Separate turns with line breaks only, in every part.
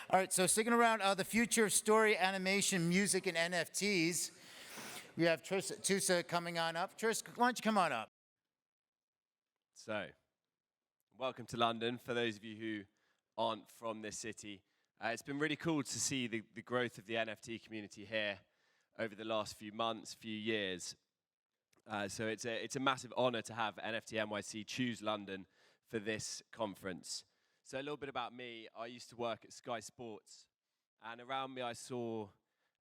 All right, so sticking around, the future of story, animation, music, and NFTs. We have Tris Tusa coming on up. Tris, why don't you come on up?
So, welcome to London, for those of you who aren't from this city. It's been really cool to see the growth of the NFT community here over the last few months, few years. So it's a massive honor to have NFT NYC choose London for this conference. So a little bit about me. I used to work at Sky Sports, and around me I saw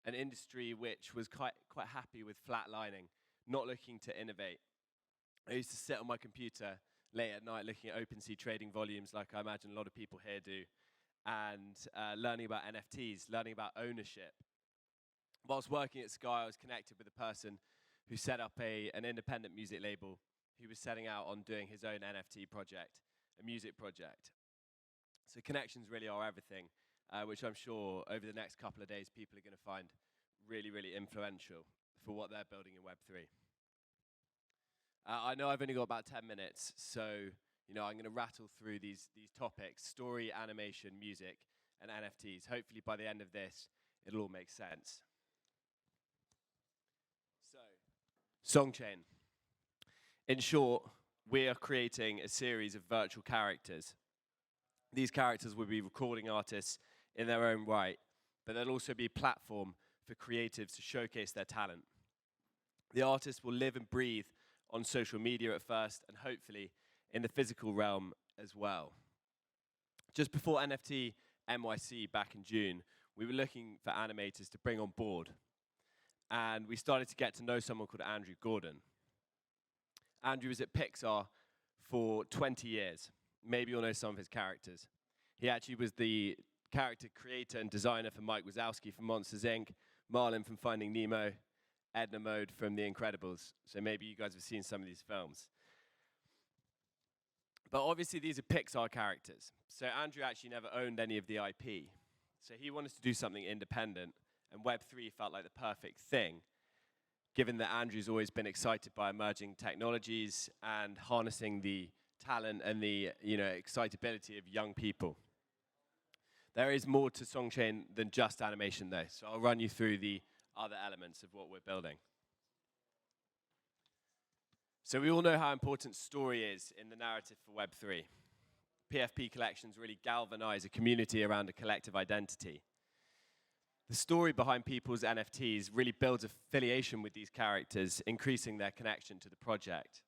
an industry which was quite happy with flatlining, not looking to innovate. I used to sit on my computer late at night looking at OpenSea trading volumes, like I imagine a lot of people here do, and learning about NFTs, learning about ownership. Whilst working at Sky, I was connected with a person who set up an independent music label who was setting out on doing his own NFT project, a music project. So connections really are everything, which I'm sure over the next couple of days people are going to find really, really influential for what they're building in Web3. I know I've only got about 10 minutes, so I'm going to rattle through these topics: story, animation, music, and NFTs. Hopefully by the end of this, it'll all make sense. So, Songchain. In short, we are creating a series of virtual characters. These characters will be recording artists in their own right, but they'll also be a platform for creatives to showcase their talent. The artists will live and breathe on social media at first, and hopefully in the physical realm as well. Just before NFT NYC back in June, we were looking for animators to bring on board, and we started to get to know someone called Andrew Gordon. Andrew was at Pixar for 20 years. Maybe you'll know some of his characters. He actually was the character creator and designer for Mike Wazowski from Monsters, Inc., Marlin from Finding Nemo, Edna Mode from The Incredibles. So maybe you guys have seen some of these films. But obviously these are Pixar characters. So Andrew actually never owned any of the IP. So he wanted to do something independent, and Web3 felt like the perfect thing, given that Andrew's always been excited by emerging technologies and harnessing the talent and the excitability of young people. There is more to Songchain than just animation though, so I'll run you through the other elements of what we're building. So we all know how important story is in the narrative for Web3. PFP collections really galvanize a community around a collective identity. The story behind people's NFTs really builds affiliation with these characters, increasing their connection to the project.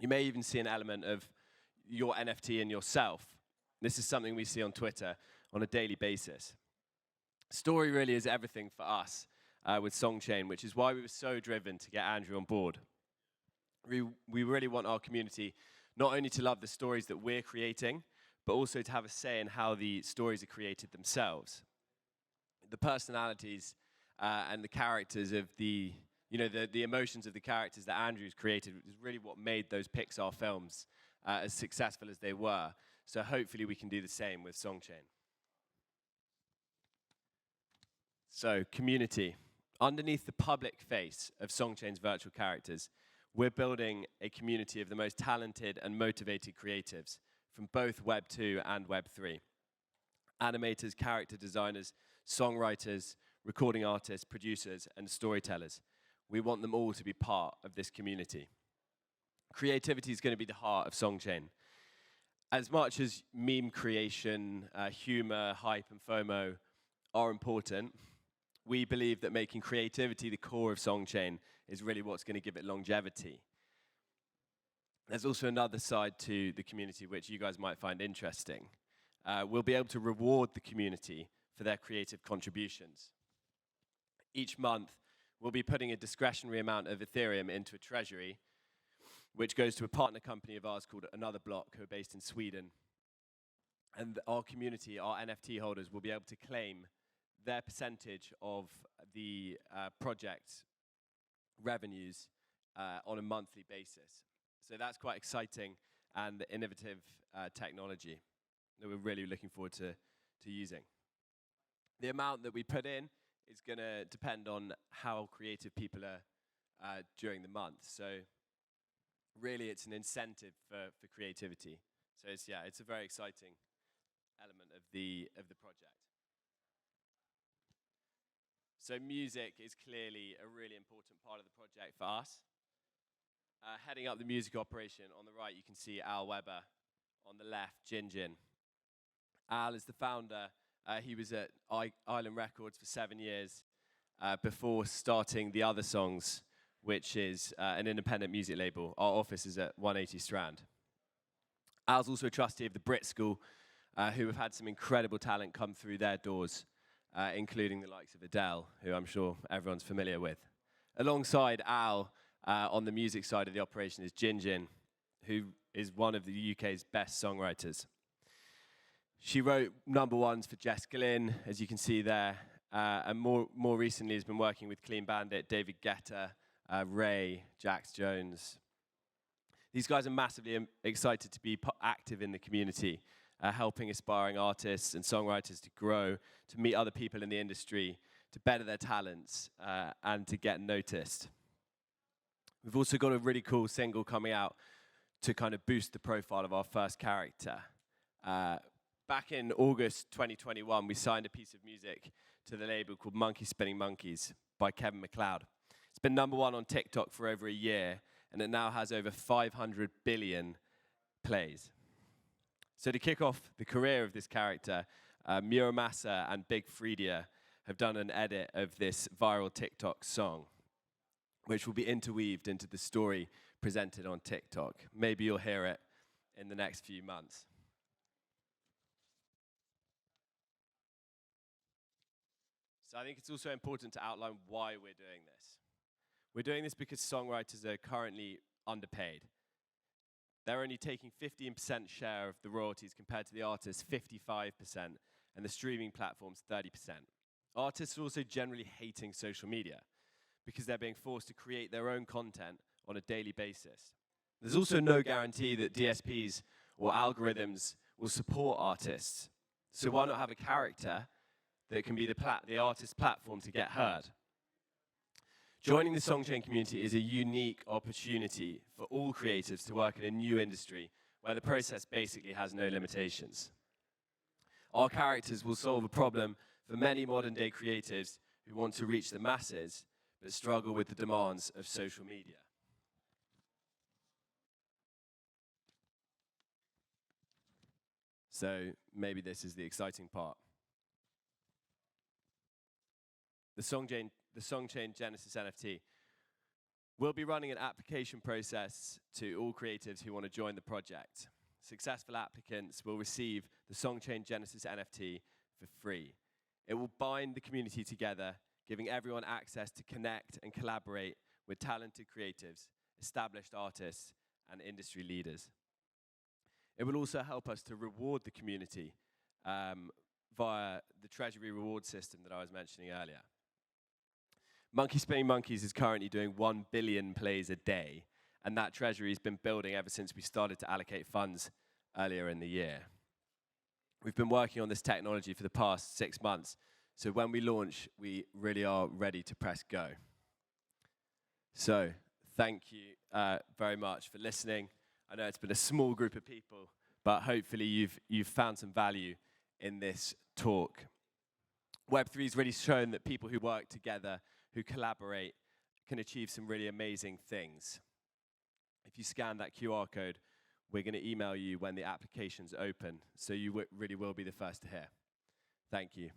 You may even see an element of your NFT in yourself. This is something we see on Twitter on a daily basis. Story really is everything for us with Songchain, which is why we were so driven to get Andrew on board. We really want our community not only to love the stories that we're creating, but also to have a say in how the stories are created themselves. The personalities and the characters of the emotions of the characters that Andrew's created is really what made those Pixar films as successful as they were. So hopefully we can do the same with Songchain. So, community. Underneath the public face of Songchain's virtual characters, we're building a community of the most talented and motivated creatives from both Web 2 and Web 3. Animators, character designers, songwriters, recording artists, producers, and storytellers. We want them all to be part of this community. Creativity is going to be the heart of Songchain. As much as meme creation, humor, hype, and FOMO are important, we believe that making creativity the core of Songchain is really what's going to give it longevity. There's also another side to the community which you guys might find interesting. We'll be able to reward the community for their creative contributions. Each month, we'll be putting a discretionary amount of Ethereum into a treasury, which goes to a partner company of ours called Another Block, who are based in Sweden. And our community, our NFT holders, will be able to claim their percentage of the project revenues on a monthly basis. So that's quite exciting and innovative technology that we're really looking forward to using. The amount that we put in is going to depend on how creative people are during the month. So really it's an incentive for creativity. So it's a very exciting element of the project. So music is clearly a really important part of the project for us. Heading up the music operation, on the right you can see Al Weber, on the left Jin. Al is the founder. He was at Island Records for 7 years before starting The Other Songs, which is an independent music label. Our office is at 180 Strand. Al's also a trustee of the Brit School, who have had some incredible talent come through their doors, including the likes of Adele, who I'm sure everyone's familiar with. Alongside Al, on the music side of the operation is Jin, who is one of the UK's best songwriters. She wrote #1s for Jess Glynn, as you can see there, and more recently has been working with Clean Bandit, David Guetta, Ray, Jax Jones. These guys are massively excited to be active in the community, helping aspiring artists and songwriters to grow, to meet other people in the industry, to better their talents, and to get noticed. We've also got a really cool single coming out to kind of boost the profile of our first character. Back in August 2021, we signed a piece of music to the label called Monkey Spinning Monkeys by Kevin MacLeod. It's been #1 on TikTok for over a year, and it now has over 500 billion plays. So to kick off the career of this character, Muramasa and Big Freedia have done an edit of this viral TikTok song, which will be interweaved into the story presented on TikTok. Maybe you'll hear it in the next few months. So I think it's also important to outline why we're doing this. We're doing this because songwriters are currently underpaid. They're only taking 15% share of the royalties compared to the artists' 55% and the streaming platforms' 30%. Artists are also generally hating social media because they're being forced to create their own content on a daily basis. There's also no guarantee that DSPs or algorithms will support artists. So why not have a character that can be the artist's platform to get heard? Joining the Songchain community is a unique opportunity for all creatives to work in a new industry where the process basically has no limitations. Our characters will solve a problem for many modern-day creatives who want to reach the masses but struggle with the demands of social media. So maybe this is the exciting part. The Songchain Genesis NFT. We'll be running an application process to all creatives who want to join the project. Successful applicants will receive the Songchain Genesis NFT for free. It will bind the community together, giving everyone access to connect and collaborate with talented creatives, established artists, and industry leaders. It will also help us to reward the community via the treasury reward system that I was mentioning earlier. Monkey Spinning Monkeys is currently doing 1 billion plays a day, and that treasury has been building ever since we started to allocate funds earlier in the year. We've been working on this technology for the past 6 months, so when we launch, we really are ready to press go. So, thank you very much for listening. I know it's been a small group of people, but hopefully you've found some value in this talk. Web3 has really shown that people who work together, who collaborate, can achieve some really amazing things. If you scan that QR code, we're going to email you when the application's open, so you really will be the first to hear. Thank you.